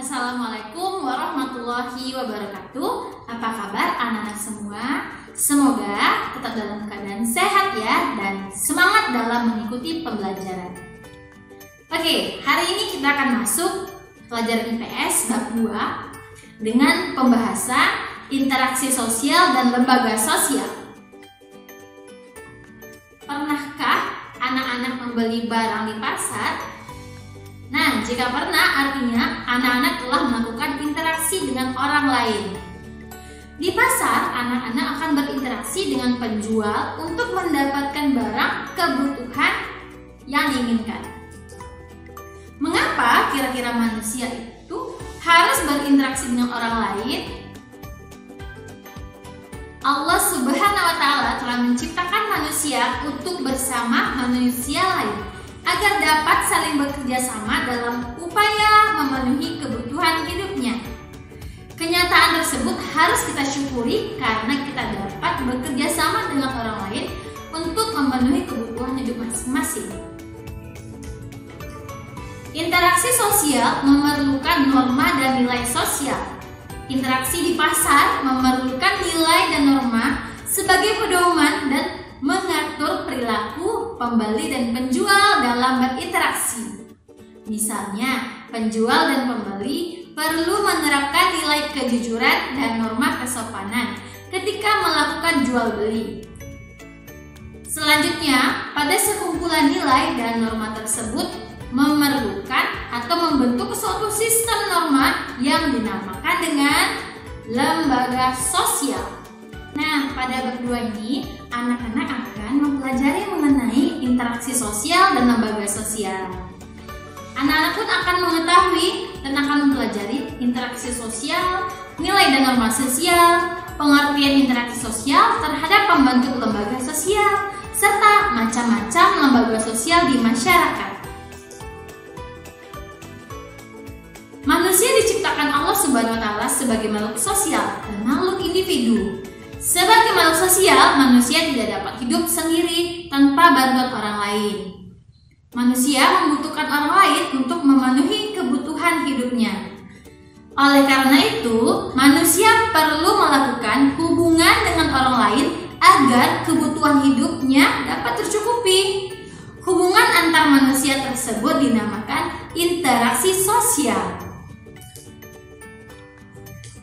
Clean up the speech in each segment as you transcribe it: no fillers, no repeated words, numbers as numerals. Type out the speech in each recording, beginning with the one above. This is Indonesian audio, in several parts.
Assalamualaikum warahmatullahi wabarakatuh. Apa kabar anak-anak semua? Semoga tetap dalam keadaan sehat ya dan semangat dalam mengikuti pembelajaran. Oke, hari ini kita akan masuk pelajaran IPS bab 2 dengan pembahasan interaksi sosial dan lembaga sosial. Pernahkah anak-anak membeli barang di pasar? Nah, jika pernah, artinya anak-anak telah melakukan interaksi dengan orang lain. Di pasar, anak-anak akan berinteraksi dengan penjual untuk mendapatkan barang kebutuhan yang diinginkan. Mengapa kira-kira manusia itu harus berinteraksi dengan orang lain? Allah Subhanahu wa Ta'ala telah menciptakan manusia untuk bersama manusia lain agar dapat saling bekerja sama dalam upaya memenuhi kebutuhan hidupnya. Kenyataan tersebut harus kita syukuri karena kita dapat bekerja sama dengan orang lain untuk memenuhi kebutuhan hidup masing-masing. Interaksi sosial memerlukan norma dan nilai sosial. Interaksi di pasar memerlukan nilai dan norma sebagai pedoman dan mengatur perilaku pembeli dan penjual dalam berinteraksi. Misalnya, penjual dan pembeli perlu menerapkan nilai kejujuran dan norma kesopanan ketika melakukan jual beli. Selanjutnya, pada sekumpulan nilai dan norma tersebut memerlukan atau membentuk suatu sistem norma yang dinamakan dengan lembaga sosial. Nah, pada bab 2 ini, anak-anak akan mempelajari mengenai interaksi sosial dan lembaga sosial. Anak-anak pun akan mengetahui dan akan mempelajari interaksi sosial, nilai dan norma sosial, pengertian interaksi sosial terhadap pembentuk lembaga sosial, serta macam-macam lembaga sosial di masyarakat. Manusia diciptakan Allah Subhanahu wa Ta'ala sebagai makhluk sosial dan makhluk individu. Sebagai makhluk sosial, manusia tidak dapat hidup sendiri tanpa bantuan orang lain. Manusia membutuhkan orang lain untuk memenuhi kebutuhan hidupnya. Oleh karena itu, manusia perlu melakukan hubungan dengan orang lain agar kebutuhan hidupnya dapat tercukupi. Hubungan antar manusia tersebut dinamakan interaksi sosial.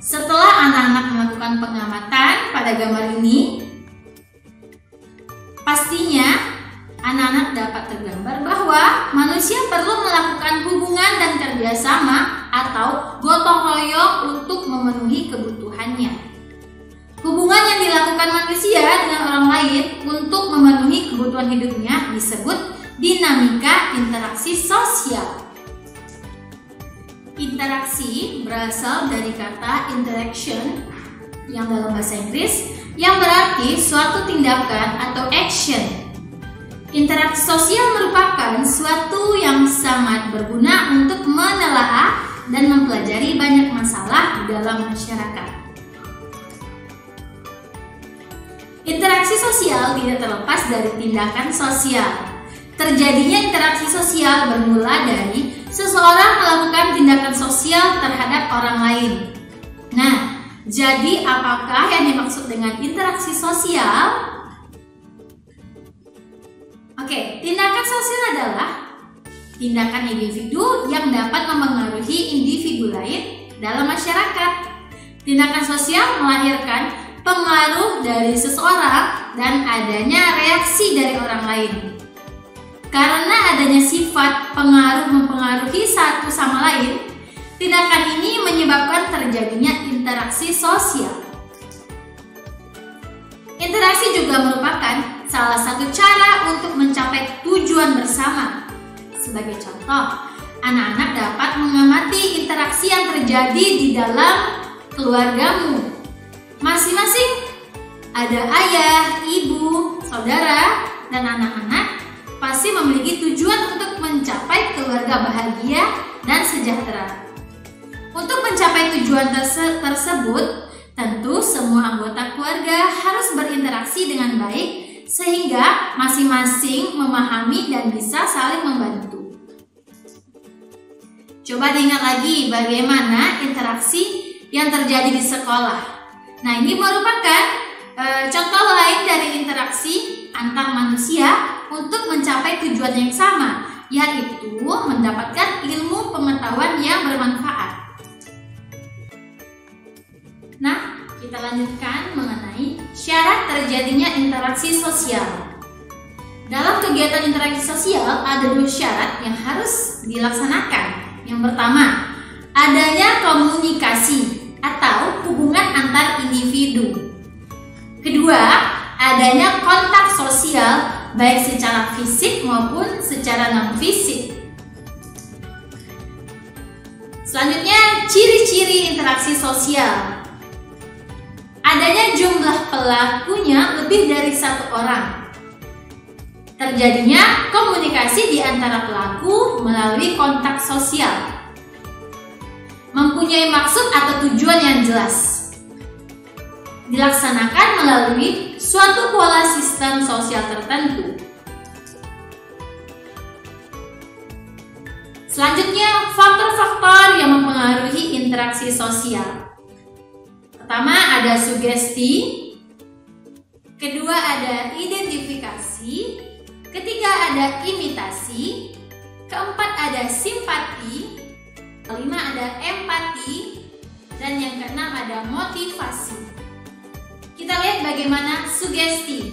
Setelah anak-anak melakukan pengamatan pada gambar ini, pastinya anak-anak dapat tergambar bahwa manusia perlu melakukan hubungan dan kerjasama atau gotong royong untuk memenuhi kebutuhannya. Hubungan yang dilakukan manusia dengan orang lain untuk memenuhi kebutuhan hidupnya disebut dinamika interaksi sosial. Interaksi berasal dari kata interaction yang dalam bahasa Inggris yang berarti suatu tindakan atau action. Interaksi sosial merupakan suatu yang sangat berguna untuk menelaah dan mempelajari banyak masalah di dalam masyarakat. Interaksi sosial tidak terlepas dari tindakan sosial. Terjadinya interaksi sosial bermula dari seseorang melakukan tindakan sosial terhadap orang lain. Nah, jadi apakah yang dimaksud dengan interaksi sosial? Oke, tindakan sosial adalah tindakan individu yang dapat mempengaruhi individu lain dalam masyarakat. Tindakan sosial melahirkan pengaruh dari seseorang dan adanya reaksi dari orang lain. Karena adanya sifat pengaruh mempengaruhi satu sama lain, tindakan ini menyebabkan terjadinya interaksi sosial. Interaksi juga merupakan salah satu cara untuk mencapai tujuan bersama. Sebagai contoh, anak-anak dapat mengamati interaksi yang terjadi di dalam keluargamu. Masing-masing ada ayah, ibu, saudara, dan anak-anak pasti memiliki tujuan untuk mencapai keluarga bahagia dan sejahtera. Untuk mencapai tujuan tersebut, tentu semua anggota keluarga harus berinteraksi dengan baik sehingga masing-masing memahami dan bisa saling membantu. Coba diingat lagi bagaimana interaksi yang terjadi di sekolah. Nah, ini merupakan contoh lain dari interaksi antar manusia untuk mencapai tujuan yang sama, yaitu mendapatkan ilmu pengetahuan yang bermanfaat. Nah, kita lanjutkan mengenai syarat terjadinya interaksi sosial. Dalam kegiatan interaksi sosial ada 2 syarat yang harus dilaksanakan. Yang pertama, adanya komunikasi atau hubungan antar individu. Kedua, adanya kontak sosial baik secara fisik maupun secara non-fisik. Selanjutnya, ciri-ciri interaksi sosial. Adanya jumlah pelakunya lebih dari 1 orang. Terjadinya komunikasi di antara pelaku melalui kontak sosial. Mempunyai maksud atau tujuan yang jelas. Dilaksanakan melalui suatu pola sistem sosial tertentu. Selanjutnya, faktor-faktor yang mempengaruhi interaksi sosial. Pertama, ada sugesti. Kedua, ada identifikasi. Ketiga, ada imitasi. Keempat, ada simpati. Kelima, ada empati. Dan yang keenam, ada motivasi. Kita lihat bagaimana sugesti.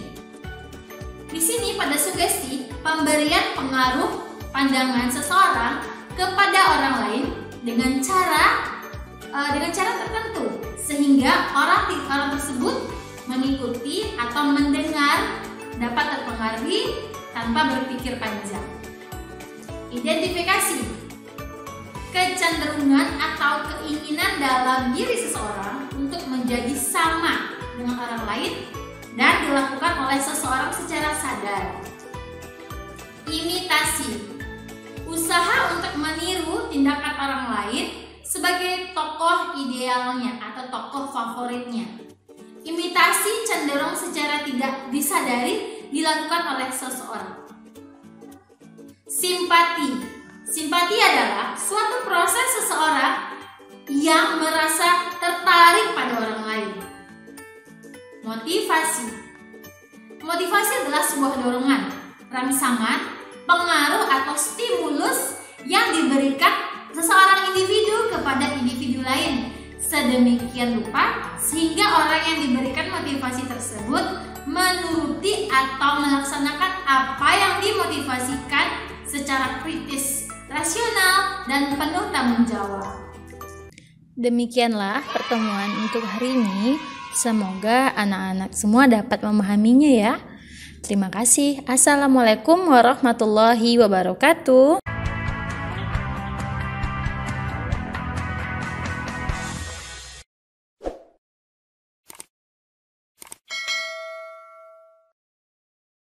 Di sini pada sugesti, pemberian pengaruh pandangan seseorang kepada orang lain dengan cara tertentu, sehingga orang tersebut mengikuti atau mendengar, dapat terpengaruhi tanpa berpikir panjang. Identifikasi, kecenderungan atau keinginan dalam diri seseorang untuk menjadi sama dengan orang lain dan dilakukan oleh seseorang secara sadar. Imitasi, usaha untuk meniru tindakan orang lain sebagai tokoh idealnya atau tokoh favoritnya. Imitasi cenderung secara tidak disadari dilakukan oleh seseorang. Simpati. Simpati adalah suatu proses seseorang yang merasa tertarik pada orang lain. Motivasi. Motivasi adalah sebuah dorongan, rangsangan, pengaruh atau stimulus yang diberikan seseorang individu kepada individu lain sedemikian rupa sehingga orang yang diberikan motivasi tersebut menuruti atau melaksanakan apa yang dimotivasikan secara kritis, rasional, dan penuh tanggung jawab. Demikianlah pertemuan untuk hari ini. Semoga anak-anak semua dapat memahaminya ya. Terima kasih. Assalamualaikum warahmatullahi wabarakatuh.